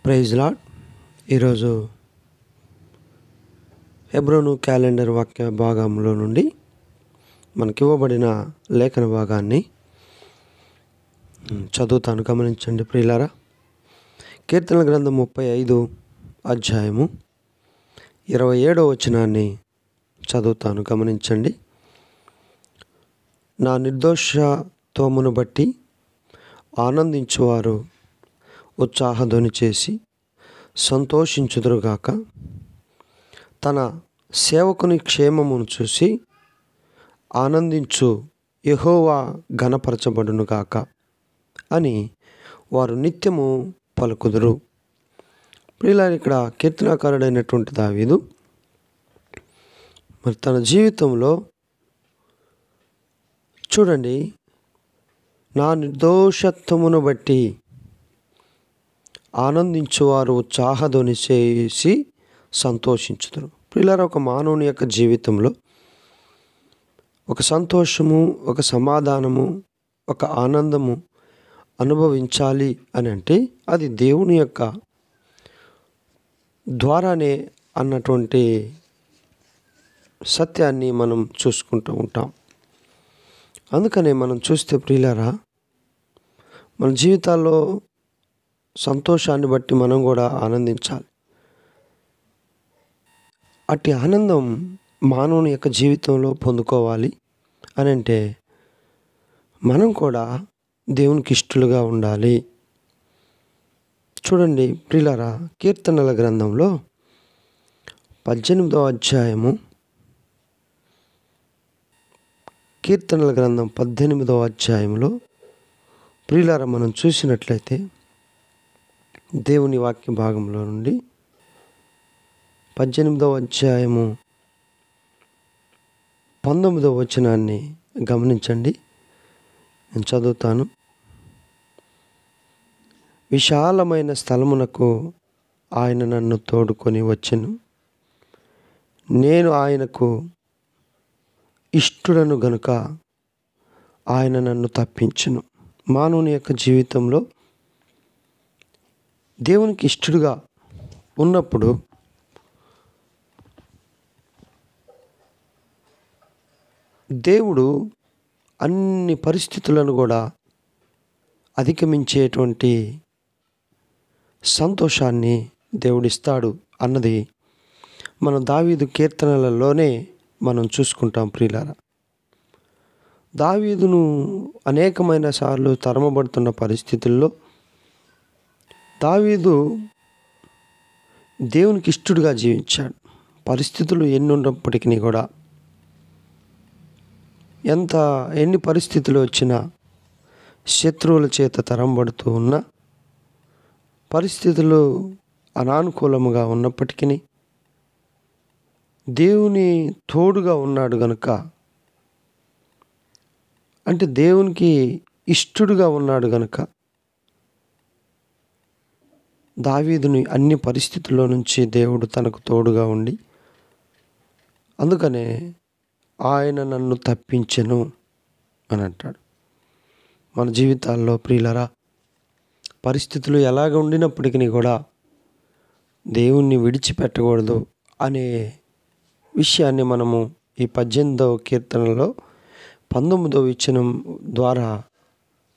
Praise lord. ఈరోజు హెబ్రోను calendar వాక్య భాగంలో నుండి మనకివ్వబడిన లేఖన భాగాన్ని చదువుతాను, గమనించండి ప్రియులారా. కీర్తనల గ్రంథం 35 అధ్యాయము 27వ వచనాన్ని చదువుతాను, గమనించండి. నా నిర్దోషత్వమును బట్టి ఆనందించువారు ఉత్సాహధ్వని చేసి సంతోషించుదురుగాక. తన సేవకుని క్షేమమును చూసి ఆనందించు యెహోవా ఘనపరచబడునుగాక అని వారు నిత్యము పలుకుదురు. ప్రియులారా, ఇక్కడ కీర్తనాకారుడైనటువంటి దావీదు మరి తన జీవితంలో చూడండి, నా నిర్దోషత్వమును బట్టి ఆనందించువారు ఉత్సాహధ్వని చేసి సంతోషించుదురు. ప్రియులారా, ఒక మానవుని యొక్క జీవితంలో ఒక సంతోషము, ఒక సమాధానము, ఒక ఆనందము అనుభవించాలి అని అంటే అది దేవుని యొక్క ద్వారానే అన్నటువంటి సత్యాన్ని మనం చూసుకుంటూ ఉంటాం. అందుకనే మనం చూస్తే ప్రియులారా, మన జీవితాల్లో సంతోషాన్ని బట్టి మనం కూడా ఆనందించాలి. అట్టి ఆనందం మానవుని యొక్క జీవితంలో పొందుకోవాలి అని అంటే మనం కూడా దేవునికి ఇష్టలుగా ఉండాలి. చూడండి ప్రియులారా, కీర్తనల గ్రంథంలో 18వ అధ్యాయము, కీర్తనల గ్రంథం 18వ అధ్యాయంలో ప్రియులారా మనం చూసినట్లయితే దేవుని వాక్య భాగంలో నుండి 18వ అధ్యాయము 19వ వచనాన్ని గమనించండి. నేను చదువుతాను. విశాలమైన స్థలమునకు ఆయన నన్ను తోడుకొని వచ్చెను. నేను ఆయనకు ఇష్టుడను గనుక ఆయన నన్ను తప్పించును. మానవుని యొక్క జీవితంలో దేవునికి ఇష్టడుగా ఉన్నప్పుడు దేవుడు అన్ని పరిస్థితులను కూడా అధిగమించేటువంటి సంతోషాన్ని దేవుడిస్తాడు అన్నది మన దావీదు కీర్తనలలోనే మనం చూసుకుంటాం. ప్రియులారా, దావీదును అనేకమైన సార్లు తరమబడుతున్న పరిస్థితుల్లో దావీదు దేవునికి ఇష్టడుగా జీవించాడు. పరిస్థితులు ఎన్ని ఉన్నప్పటికీ కూడా, ఎన్ని పరిస్థితులు వచ్చినా, శత్రువుల చేత తరంబడుతూ ఉన్న పరిస్థితులు అనానుకూలముగా ఉన్నప్పటికీ దేవుని తోడుగా ఉన్నాడు గనుక, అంటే దేవునికి ఇష్టడుగా ఉన్నాడు గనుక దావీదుని అన్ని పరిస్థితుల్లో నుంచి దేవుడు తనకు తోడుగా ఉండి, అందుకనే ఆయన నన్ను తప్పించెను అని అంటాడు. మన జీవితాల్లో ప్రియులరా, పరిస్థితులు ఎలాగ ఉండినప్పటికీ కూడా దేవుణ్ణి విడిచిపెట్టకూడదు అనే విషయాన్ని మనము ఈ 18వ కీర్తనలో 19వ వచనం ద్వారా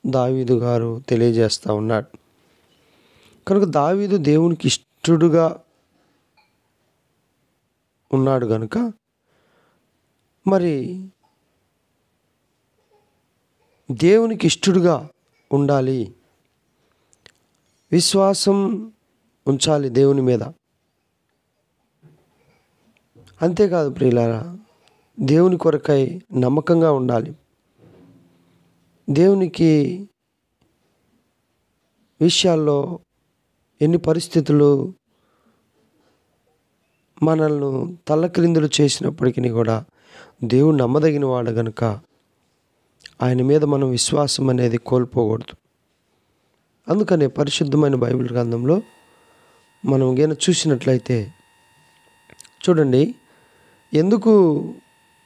దావీదు గారు తెలియజేస్తూ ఉన్నాడు. కనుక దావీదు దేవునికి ఇష్టడుగా ఉన్నాడు కనుక మరి దేవునికి ఇష్టడుగా ఉండాలి, విశ్వాసం ఉంచాలి దేవుని మీద. అంతేకాదు ప్రియులారా, దేవుని కొరకై నమ్మకంగా ఉండాలి. దేవునికి విషయాల్లో ఎన్ని పరిస్థితులు మనల్ని తల్లక్రిందులు చేసినప్పటికీ కూడా దేవుడు నమ్మదగిన వాడు గనుక ఆయన మీద మనం విశ్వాసం అనేది కోల్పోకూడదు. అందుకనే పరిశుద్ధమైన బైబిల్ గ్రంథంలో మనం గేన చూసినట్లయితే చూడండి, ఎందుకు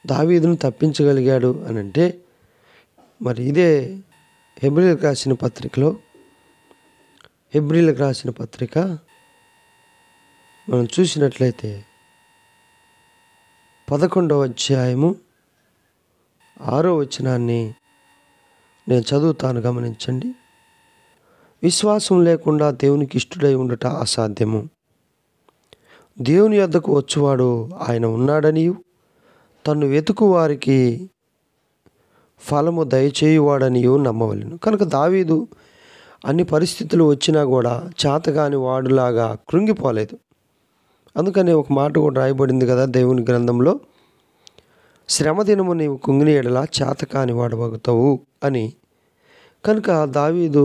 దావీదును తప్పించగలిగాడు అని అంటే, మరి ఇదే హెబ్రీలకు రాసిన పత్రిక మనం చూసినట్లయితే 11వ అధ్యాయము 6వ వచనాన్ని నేను చదువుతాను, గమనించండి. విశ్వాసం లేకుండా దేవునికి ఇష్టడై ఉండుట అసాధ్యము. దేవుని యొద్దకు వచ్చువాడు ఆయన ఉన్నాడనియు తన్ను వెతుకు వారికి ఫలము దయచేయువాడనియు నమ్మవలెను. కనుక దావీదు అన్ని పరిస్థితులు వచ్చినా కూడా చేతగాని వాడులాగా కృంగిపోలేదు. అందుకని ఒక మాట కూడా రాయబడింది కదా దేవుని గ్రంథంలో, శ్రమ దినము నీవు కుంగిని ఎడలా చేతకాని వాడవగుతావు అని. కనుక దావీదు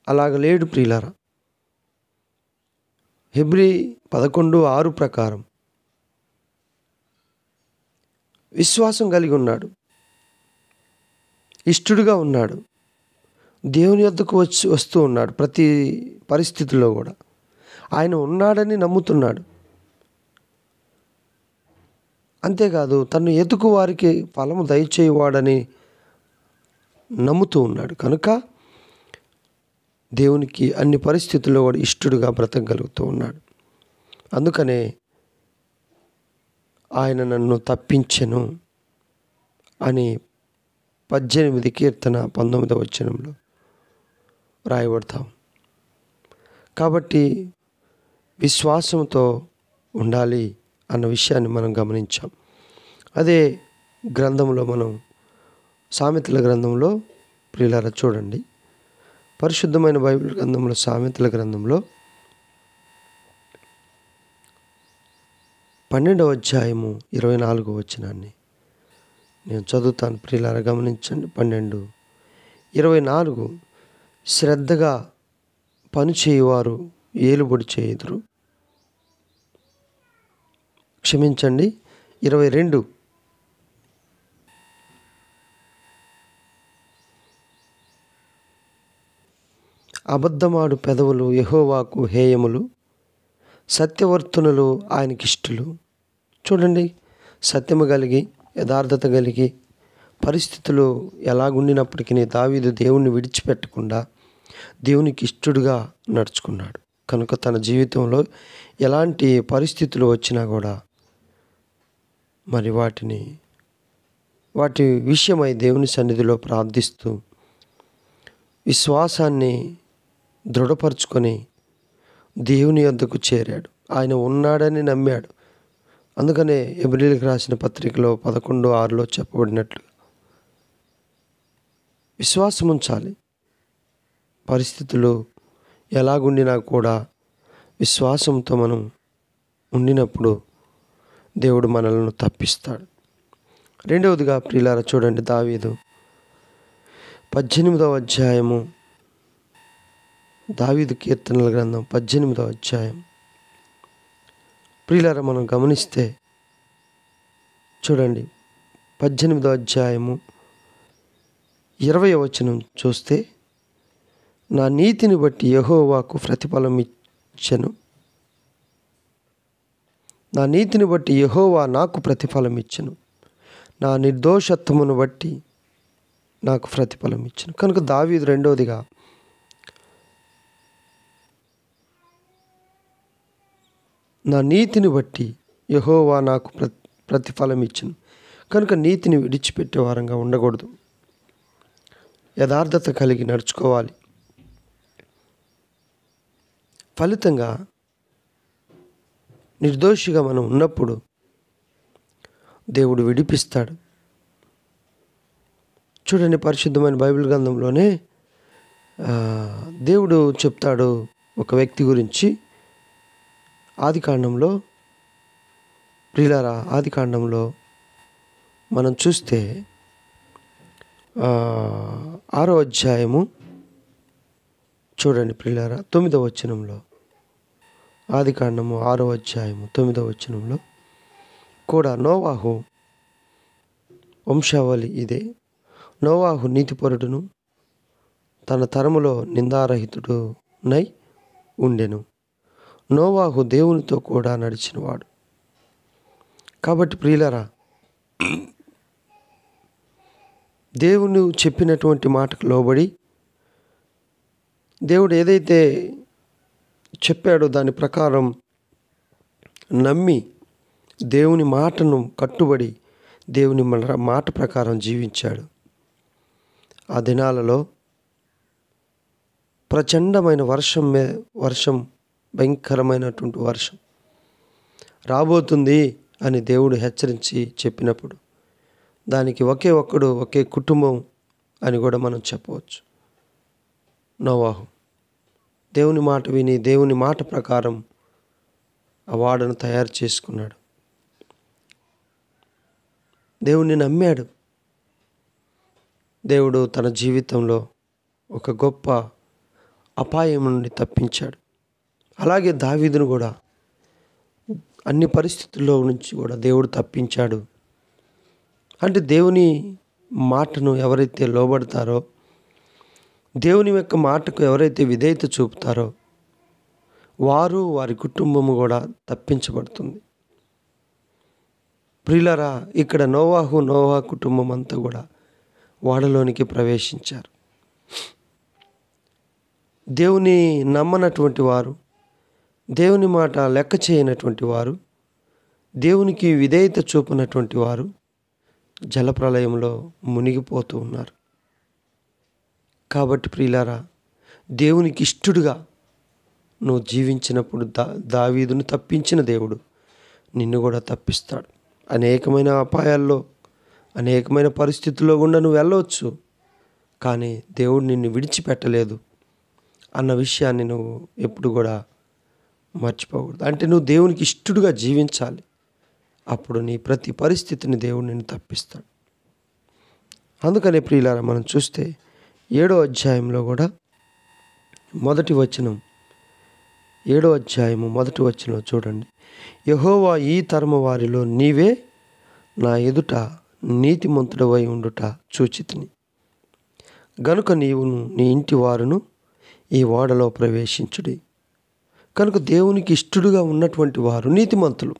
అలాగ లేడు ప్రియులారా. హెబ్రీ 11:6 ప్రకారం విశ్వాసం కలిగి ఉన్నాడు, ఇష్టడుగా ఉన్నాడు, దేవుని యొద్దకు వస్తూ ఉన్నాడు. ప్రతి పరిస్థితుల్లో కూడా ఆయన ఉన్నాడని నమ్ముతున్నాడు. అంతేకాదు తను ఎతుకు వారికి ఫలము దయచేయవాడని నమ్ముతూ ఉన్నాడు. కనుక దేవునికి అన్ని పరిస్థితుల్లో కూడా ఇష్టడుగా బ్రతకగలుగుతూ ఉన్నాడు. అందుకనే ఆయన నన్ను తప్పించెను అని 18 కీర్తన 19వ వచనంలో రాయబడతాం. కాబట్టి విశ్వాసంతో ఉండాలి అన్న విషయాన్ని మనం గమనించాం. అదే గ్రంథంలో మనం సామెతల గ్రంథంలో ప్రియులారా చూడండి, పరిశుద్ధమైన బైబిల్ గ్రంథంలో సామెతల గ్రంథంలో 12వ అధ్యాయము 24వ వచనాన్ని నేను చదువుతాను ప్రియులారా, గమనించండి. 12:24 శ్రద్ధగా పని చేయువారు ఏలుబడి చేయుదురు. క్షమించండి, 22 అబద్ధమాడు పెదవులు యెహోవాకు హేయములు, సత్యవర్తనులు ఆయనకిష్టులు. చూడండి, సత్యము కలిగి యథార్థత కలిగి పరిస్థితులు ఎలాగుండినప్పటికీ దావీదు దేవుణ్ణి విడిచిపెట్టకుండా దేవునికి ఇష్టడుగా నడుచుకున్నాడు. కనుక తన జీవితంలో ఎలాంటి పరిస్థితులు వచ్చినా కూడా మరి వాటి విషయమై దేవుని సన్నిధిలో ప్రార్థిస్తూ విశ్వాసాన్ని దృఢపరుచుకొని దేవుని యొద్దకు చేరాడు. ఆయన ఉన్నాడని నమ్మాడు. అందుకనే హెబ్రీయులకు రాసిన పత్రికలో 11:6లో చెప్పబడినట్లు విశ్వాసం ఉంచాలి. పరిస్థితులు ఎలాగుండినా కూడా విశ్వాసంతో మనం ఉండినప్పుడు దేవుడు మనల్ని తప్పిస్తాడు. రెండవదిగా ప్రియులారా చూడండి, దావీదు 18వ అధ్యాయము, దావీదు కీర్తనల గ్రంథం 18వ అధ్యాయం ప్రియులారా మనం గమనిస్తే చూడండి, 18వ అధ్యాయము 20వ వచనం చూస్తే, నా నీతిని బట్టి యెహోవాకు ప్రతిఫలం ఇచ్చెను. నా నీతిని బట్టి యెహోవా నాకు ప్రతిఫలం ఇచ్చెను, నా నిర్దోషత్వమును బట్టి నాకు ప్రతిఫలం ఇచ్చెను. కనుక దావీదు రెండవదిగా నా నీతిని బట్టి యెహోవా నాకు ప్రతిఫలం ఇచ్చెను. కనుక నీతిని విడిచిపెట్టే వారంగా ఉండకూడదు, యథార్థత కలిగి నడుచుకోవాలి. ఫలితంగా నిర్దోషిగా మనం ఉన్నప్పుడు దేవుడు విడిపిస్తాడు. చూడండి, పరిశుద్ధమైన బైబిల్ గ్రంథంలోనే దేవుడు చెప్తాడు ఒక వ్యక్తి గురించి. ఆదికాండంలో ప్రియులారా, ఆదికాండంలో మనం చూస్తే 6వ అధ్యాయము చూడండి ప్రియులారా, 9వ వచనంలో, ఆదికాండము 6వ అధ్యాయము 9వ వచనంలో కూడా నోవాహు వంశావళి ఇదే. నోవాహు నీతిపరుడును తన తరములో నిందారహితుడునై ఉండెను. నోవాహు దేవునితో కూడా నడిచినవాడు. కాబట్టి ప్రియులారా, దేవుని చెప్పినటువంటి మాటకు లోబడి దేవుడు ఏదైతే చెప్పాడో దాని ప్రకారం నమ్మి దేవుని మాటను కట్టుబడి దేవుని మాట ప్రకారం జీవించాడు. ఆ దినాలలో ప్రచండమైన వర్షం భయంకరమైనటువంటి వర్షం రాబోతుంది అని దేవుడు హెచ్చరించి చెప్పినప్పుడు దానికి ఒకే కుటుంబం అని కూడా మనం చెప్పవచ్చు. నోవాహు దేవుని మాట విని దేవుని మాట ప్రకారం ఆ వాడను తయారు చేసుకున్నాడు. దేవుణ్ణి నమ్మాడు. దేవుడు తన జీవితంలో ఒక గొప్ప అపాయం నుండి తప్పించాడు. అలాగే దావీదును కూడా అన్ని పరిస్థితుల్లో నుంచి కూడా దేవుడు తప్పించాడు. అంటే దేవుని మాటను ఎవరైతే లోబడతారో, దేవుని యొక్క మాటకు ఎవరైతే విధేయత చూపుతారో వారి కుటుంబము కూడా తప్పించబడుతుంది. ప్రియులారా, ఇక్కడ నోవా కుటుంబం అంతా కూడా వాడలోనికి ప్రవేశించారు. దేవుని నమ్మనటువంటి వారు, దేవుని మాట లెక్క చేయనటువంటి వారు, దేవునికి విధేయత చూపినటువంటి వారు జలప్రలయంలో మునిగిపోతూ ఉన్నారు. కాబట్టి ప్రియులారా, దేవునికి ఇష్టడుగా నువ్వు జీవించినప్పుడు దావీదును తప్పించిన దేవుడు నిన్ను కూడా తప్పిస్తాడు. అనేకమైన అపాయాల్లో, అనేకమైన పరిస్థితుల్లో గుండా నువ్వు వెళ్ళవచ్చు, కానీ దేవుడు నిన్ను విడిచిపెట్టలేదు అన్న విషయాన్ని నువ్వు ఎప్పుడు కూడా మర్చిపోకూడదు. అంటే నువ్వు దేవునికి ఇష్టడుగా జీవించాలి. అప్పుడు నీ ప్రతి పరిస్థితిని దేవుడు నిన్ను తప్పిస్తాడు. అందుకనే ప్రియులారా, మనం చూస్తే 7వ అధ్యాయంలో కూడా మొదటి వచనం, 7వ అధ్యాయము మొదటి వచనం చూడండి. యెహోవా ఈ తరము వారిలో నీవే నా ఎదుట నీతిమంతుడవై ఉండుట చూచితిని, గనుక నీవును నీ ఇంటి వారును ఈ ఓడలో ప్రవేశించుడి. కనుక దేవునికి ఇష్టడుగా ఉన్నటువంటి వారు నీతిమంతులు,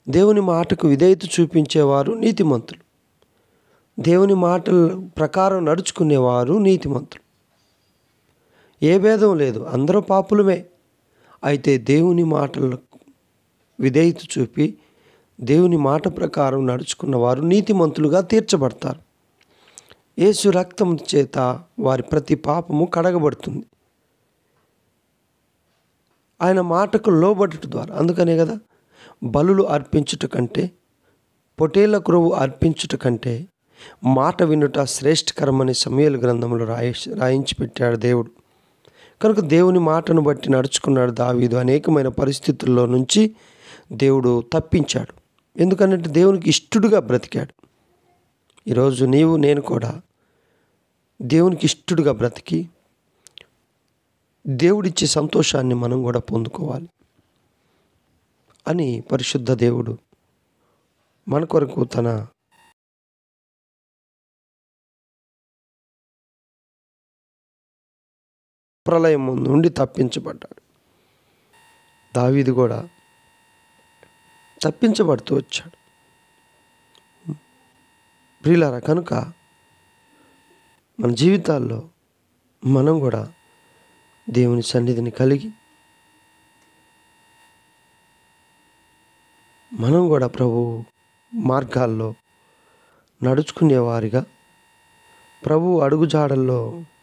దేవుని మాటకు విధేయత చూపించేవారు నీతిమంతులు, దేవుని మాటల ప్రకారం నడుచుకునేవారు నీతిమంతులు. ఏ భేదం లేదు, అందరూ పాపులమే. అయితే దేవుని మాటలకు విధేయత చూపి దేవుని మాట ప్రకారం నడుచుకున్న వారు నీతిమంతులుగా తీర్చబడతారు. యేసు రక్తం చేత వారి ప్రతి పాపము కడగబడుతుంది, ఆయన మాటకు లోబడుట ద్వారా. అందుకనే కదా బలులు అర్పించుట కంటే, పొటేళ్ల క్రొవ్వు అర్పించుట కంటే మాట వినుట శ్రేష్ఠకరమని సమూయేలు గ్రంథంలో రాయించి పెట్టాడు దేవుడు. కనుక దేవుని మాటను బట్టి నడుచుకున్నాడు దావీదు. అనేకమైన పరిస్థితుల్లో నుంచి దేవుడు తప్పించాడు. ఎందుకంటే దేవునికి ఇష్టడుగా బ్రతికాడు. ఈరోజు నేను కూడా దేవునికి ఇష్టడుగా బ్రతికి దేవుడిచ్చే సంతోషాన్ని మనం కూడా పొందుకోవాలి అని పరిశుద్ధ దేవుడు మన కొరకు తన ప్రళయం నుండి తప్పించబడ్డాడు. దావీదు కూడా తప్పించబడుతూ వచ్చాడు. ప్రియులారా, కనుక మన జీవితాల్లో మనం కూడా దేవుని సన్నిధిని కలిగి మనం కూడా ప్రభు మార్గాల్లో నడుచుకునేవారిగా, ప్రభు అడుగుజాడల్లో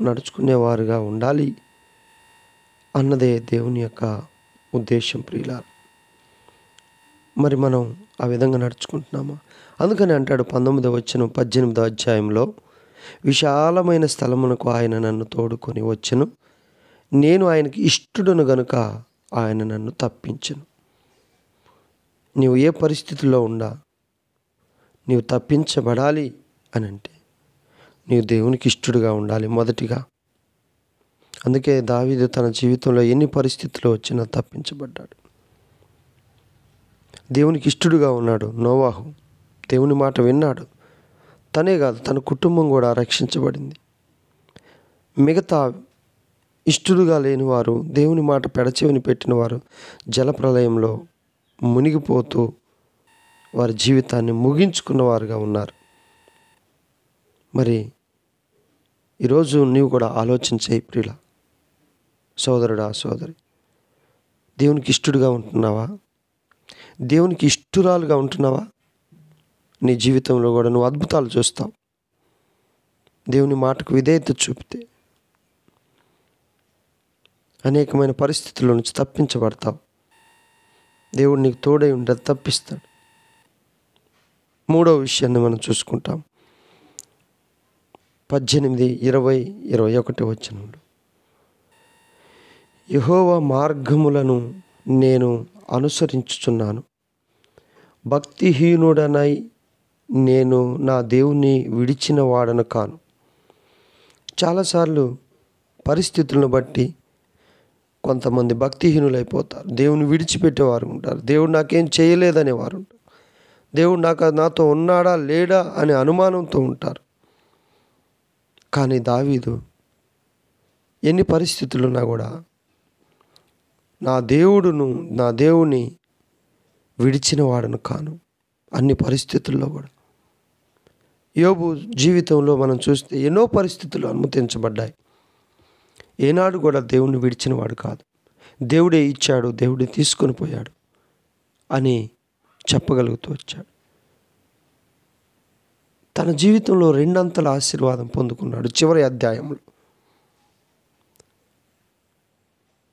నడుచుకునేవారుగా ఉండాలి అన్నదే దేవుని యొక్క ఉద్దేశం. ప్రియులారా, మరి మనం ఆ విధంగా నడుచుకుంటున్నామా? అందుకని అంటాడు 19వ వచనం 18వ అధ్యాయంలో, విశాలమైన స్థలమునకు ఆయన నన్ను తోడుకొని వచ్చెను, నేను ఆయనకి ఇష్టడును గనుక ఆయన నన్ను తప్పించెను. నీవు ఏ పరిస్థితుల్లో ఉండా నీవు తప్పించబడాలి అని అంటే నీవు దేవునికి ఇష్టడుగా ఉండాలి మొదటిగా. అందుకే దావీదు తన జీవితంలో ఎన్ని పరిస్థితులు వచ్చినా తప్పించబడ్డాడు. దేవునికి ఇష్టడుగా ఉన్నాడు నోవాహు. దేవుని మాట విన్నాడు. తనే కాదు, తన కుటుంబం కూడా రక్షించబడింది. మిగతా ఇష్టడుగా లేనివారు, దేవుని మాట పెడచెవిని పెట్టినవారు జలప్రలయంలో మునిగిపోతూ వారి జీవితాన్ని ముగించుకున్నవారుగా ఉన్నారు. మరి ఈరోజు నీవు కూడా ఆలోచించే ప్రియుల సోదరుడా, సోదరి, దేవునికి ఇష్టడుగా ఉంటున్నావా? దేవునికి ఇష్టురాలుగా ఉంటున్నావా? నీ జీవితంలో కూడా నువ్వు అద్భుతాలు చూస్తావు. దేవుని మాటకు విధేయత చూపితే అనేకమైన పరిస్థితుల నుంచి తప్పించబడతావు. దేవుడు నీకు తోడై ఉండి తప్పిస్తాడు. మూడవ విషయాన్ని మనం చూసుకుంటాం. 18, 20, 21 వచనంలో, యెహోవా మార్గములను నేను అనుసరించుచున్నాను, భక్తిహీనుడనై నేను నా దేవుని విడిచిన వాడను కాను. చాలాసార్లు పరిస్థితులను బట్టి కొంతమంది భక్తిహీనులైపోతారు. దేవుని విడిచిపెట్టేవారు ఉంటారు. దేవుడు నాకేం చేయలేదనేవారు ఉంటారు. దేవుడు నాతో ఉన్నాడా లేడా అనే అనుమానంతో ఉంటారు. కానీ దావీదు ఎన్ని పరిస్థితులున్నా కూడా నా దేవుని విడిచిన వాడను కాను. అన్ని పరిస్థితుల్లో కూడా యోబు జీవితంలో మనం చూస్తే ఎన్నో పరిస్థితులు అనుమతించబడ్డాయి. ఏనాడు కూడా దేవుణ్ణి విడిచిన వాడు కాదు. దేవుడే ఇచ్చాడు, దేవుడే తీసుకొని పోయాడు అని చెప్పగలుగుతూ వచ్చాడు. తన జీవితంలో 2 అంతల ఆశీర్వాదం పొందుకున్నాడు చివరి అధ్యాయంలో.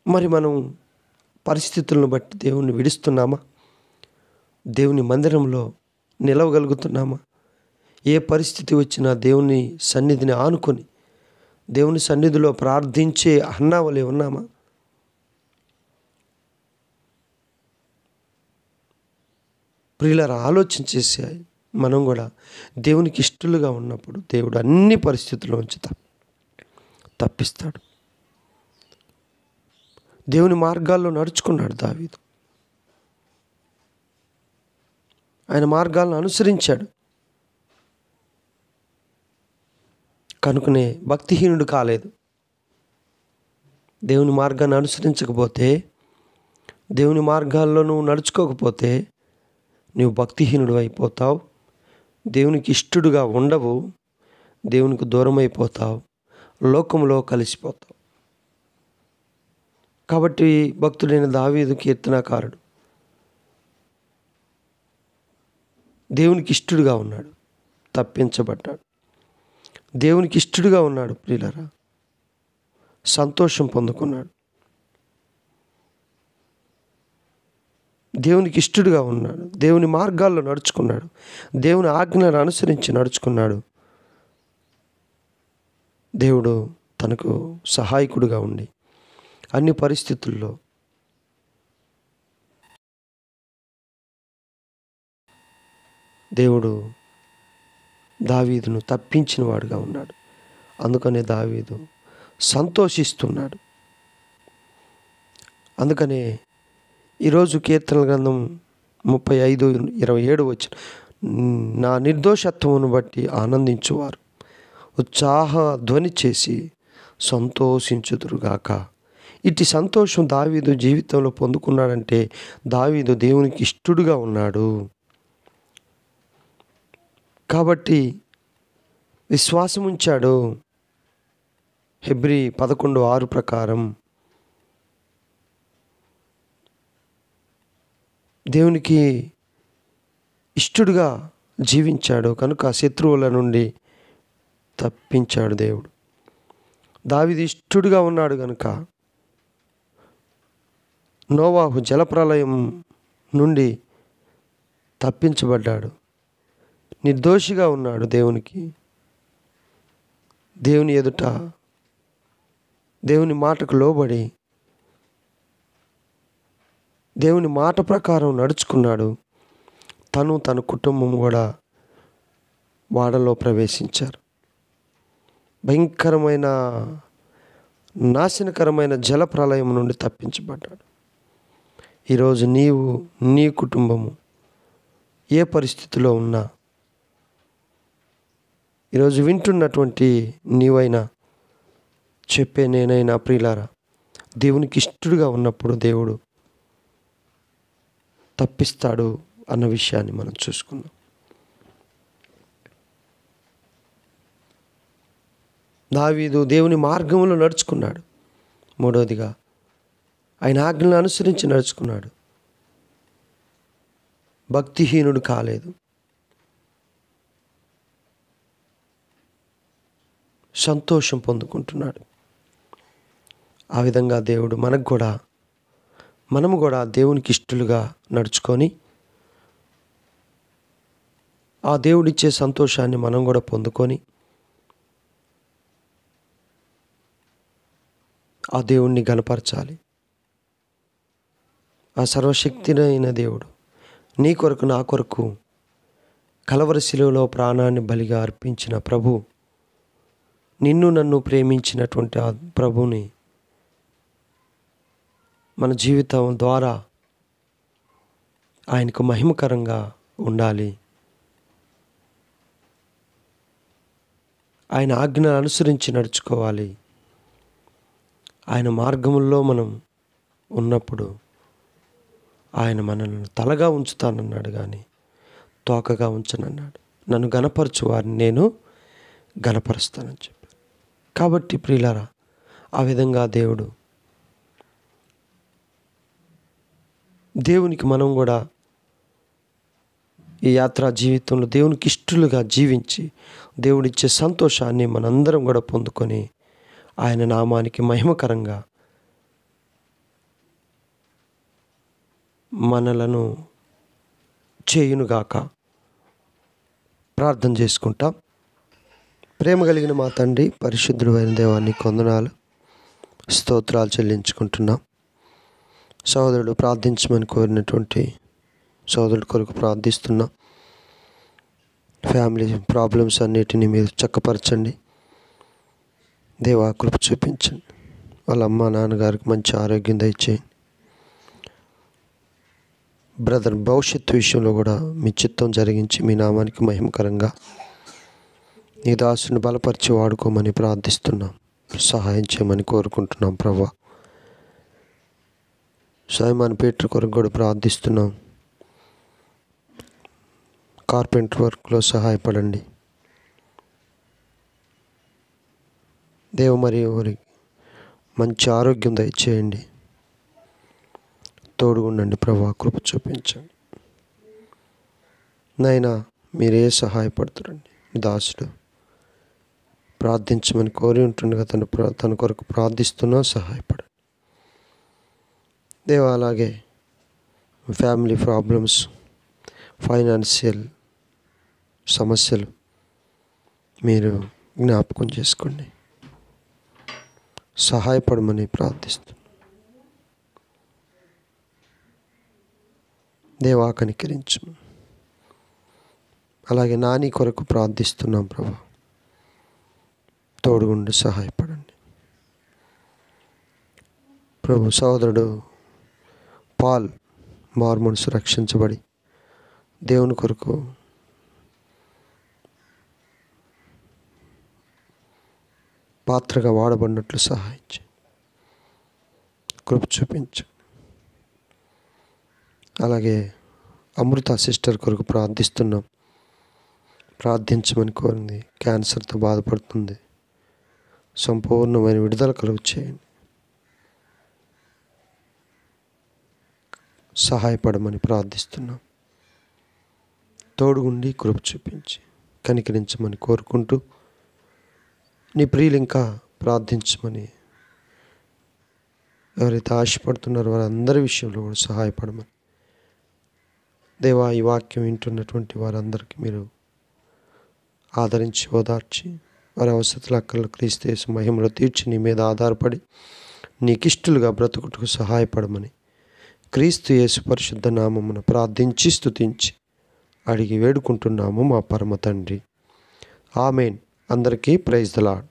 మరి మనం పరిస్థితులను బట్టి దేవుణ్ణి విడుస్తున్నామా? దేవుని మందిరంలో నిలవగలుగుతున్నామా? ఏ పరిస్థితి వచ్చినా దేవుని సన్నిధిని ఆనుకొని దేవుని సన్నిధిలో ప్రార్థించే హన్నావలే ఉన్నామా? ప్రియులారా, ఆలోచించేసి మనం కూడా దేవునికి ఇష్టలుగా ఉన్నప్పుడు దేవుడు అన్ని పరిస్థితుల్లో నుంచి తప్పిస్తాడు. దేవుని మార్గాల్లో నడుచుకున్నాడు దావీదు. ఆయన మార్గాలను అనుసరించాడు. కనుకనే భక్తిహీనుడు కాలేదు. దేవుని మార్గాన్ని అనుసరించకపోతే, దేవుని మార్గాల్లో నువ్వు నడుచుకోకపోతే నువ్వు భక్తిహీనుడు అయిపోతావు. దేవునికి ఇష్టడుగా ఉండవు. దేవునికి దూరం అయిపోతావు. లోకంలో కలిసిపోతావు. కాబట్టి భక్తుడైన దావీదు కీర్తనాకారుడు దేవునికి ఇష్టడుగా ఉన్నాడు, తప్పించబడ్డాడు. దేవునికి ఇష్టడుగా ఉన్నాడు ప్రియులారా, సంతోషం పొందుకున్నాడు. దేవునికి ఇష్టడుగా ఉన్నాడు, దేవుని మార్గాల్లో నడుచుకున్నాడు, దేవుని ఆజ్ఞలను అనుసరించి నడుచుకున్నాడు. దేవుడు తనకు సహాయకుడిగా ఉండి అన్ని పరిస్థితుల్లో దేవుడు దావీదును తప్పించిన వాడుగా ఉన్నాడు. అందుకనే దావీదు సంతోషిస్తున్నాడు. అందుకనే ఈరోజు కీర్తనల గ్రంథం 35:27 వచ్చిన, నా నిర్దోషత్వమును బట్టి ఆనందించువారు ఉత్సాహ ధ్వని చేసి సంతోషించుదురుగాక. ఇట్టి సంతోషం దావీదు జీవితంలో పొందుకున్నాడంటే దావీదు దేవునికి ఇష్టడుగా ఉన్నాడు. కాబట్టి విశ్వాసం ఉంచాడు. హెబ్రీ 11:6 ప్రకారం దేవునికి ఇష్టడుగా జీవించాడు కనుక శత్రువుల నుండి తప్పించాడు దేవుడు. దావీదు ఇష్టడుగా ఉన్నాడు కనుక నోవాహు జలప్రలయం నుండి తప్పించబడ్డాడు. నిర్దోషిగా ఉన్నాడు. దేవుని ఎదుట దేవుని మాటకు లోబడి దేవుని మాట ప్రకారం నడుచుకున్నాడు. తన కుటుంబం కూడా వాడలో ప్రవేశించారు. భయంకరమైన నాశనకరమైన జల ప్రళయం నుండి తప్పించబడ్డాడు. ఈరోజు నీవు, నీ కుటుంబము ఏ పరిస్థితిలో ఉన్నా, ఈరోజు వింటున్నటువంటి నీవైనా, చెప్పే నేనైనా ప్రియులారా, దేవునికి ఇష్టడుగా ఉన్నప్పుడు దేవుడు తప్పిస్తాడు అన్న విషయాన్ని మనం చూసుకుందాం. దావీదు దేవుని మార్గంలో నడుచుకున్నాడు. మూడవదిగా ఆయన ఆజ్ఞలను అనుసరించి నడుచుకున్నాడు. భక్తిహీనుడు కాలేదు. సంతోషం పొందుకుంటున్నాడు. ఆ విధంగా దేవుడు మనము కూడా దేవునికి ఇష్టలుగా నడుచుకొని ఆ దేవుడిచ్చే సంతోషాన్ని మనం కూడా పొందుకొని ఆ దేవుణ్ణి గణపరచాలి. ఆ సర్వశక్తినైన దేవుడు నీ కొరకు నా కొరకు కలవరి శిలువలో ప్రాణాన్ని బలిగా అర్పించిన ప్రభు, నిన్ను నన్ను ప్రేమించినటువంటి ఆ ప్రభుని మన జీవితం ద్వారా ఆయనకు మహిమకరంగా ఉండాలి. ఆయన ఆజ్ఞను అనుసరించి నడుచుకోవాలి. ఆయన మార్గముల్లో మనం ఉన్నప్పుడు ఆయన మనల్ని తలగా ఉంచుతానన్నాడు కానీ తోకగా ఉంచనన్నాడు. నన్ను గణపరచు వారిని నేను గణపరుస్తానని చెప్పారు. కాబట్టి ప్రియులారా, ఆ విధంగా దేవునికి మనం కూడా ఈ యాత్రా జీవితంలో దేవునికి ఇష్టలుగా జీవించి దేవుడిచ్చే సంతోషాన్ని మనందరం కూడా పొందుకొని ఆయన నామానికి మహిమకరంగా మనలను చేయునుగాక. ప్రార్థన చేసుకుంటాం. ప్రేమ కలిగిన మా తండ్రి, పరిశుద్ధుడు అయిన దేవాన్ని కొందనాలు, స్తోత్రాలు చెల్లించుకుంటున్నాం. సోదరుడు ప్రార్థించమని కోరినటువంటి సోదరుడి కొరకు ప్రార్థిస్తున్నాం. ఫ్యామిలీ ప్రాబ్లమ్స్ అన్నిటినీ మీరు చక్కపరచండి. దేవా కృప చూపించండి. వాళ్ళ అమ్మ నాన్నగారికి మంచి ఆరోగ్యం దయచేయండి. బ్రదర్ భవిష్యత్తు విషయంలో కూడా మీ చిత్తం జరిగించి మీ నామానికి మహిమకరంగా నీ దాసుని బలపరిచి వాడుకోమని ప్రార్థిస్తున్నాం. సహాయం చేయమని కోరుకుంటున్నాం ప్రభువా. సైమాన్ పీటర్ కొరకు కూడా ప్రార్థిస్తున్నాం. కార్పెంటర్ వర్క్లో సహాయపడండి దేవ. మరియు వారికి మంచి ఆరోగ్యం దయచేయండి. తోడుగుండండి ప్రభువా, కృప చూపించండి. నైనా మీరే సహాయపడుతురండి. దాసుడు ప్రార్థించమని కోరి ఉంటుండగా తన కొరకు ప్రార్థిస్తున్నా సహాయపడండి దేవా. అలాగే ఫ్యామిలీ ప్రాబ్లమ్స్, ఫైనాన్షియల్ సమస్యలు మీరు జ్ఞాపకం చేసుకోండి. సహాయపడమని ప్రార్థిస్తున్నాం దేవా, కనికరించు. అలాగే నాని కొరకు ప్రార్థిస్తున్నాం ప్రభా, తోడుగుండి సహాయపడండి ప్రభు. సోదరుడు పాల్ మార్మోన్స్ రక్షించబడి దేవుని కొరకు పాత్రగా వాడబడినట్లు సహాయించి కృప చూపించు. అలాగే అమృత సిస్టర్ కొరకు ప్రార్థిస్తున్నాం. ప్రార్థించమని కోరింది. క్యాన్సర్తో బాధపడుతుంది. సంపూర్ణమైన విడుదల కలుగు చేయండి. సహాయపడమని ప్రార్థిస్తున్నాం. తోడుగుండి కృప చూపించి కనికరించమని కోరుకుంటూ నీ ప్రియులు ఇంకా ప్రార్థించమని ఎవరైతే ఆశపడుతున్నారో వారందరి విషయంలో కూడా సహాయపడమని దేవా. ఈ వాక్యం వింటున్నటువంటి వారందరికీ మీరు ఆదరించి ఓదార్చి వారి అవసరతల అక్కర్లు క్రీస్తు యేసు మహిమలో తీర్చి నీ మీద ఆధారపడి నీకిష్టలుగా బ్రతుకుటకు సహాయపడమని క్రీస్తు యేసు పరిశుద్ధ నామమున ప్రార్థించి స్తుతించి అడిగి వేడుకుంటున్నాము మా పరమ తండ్రి. ఆమెన్. అందరికీ ప్రైజ్ ది లార్డ్.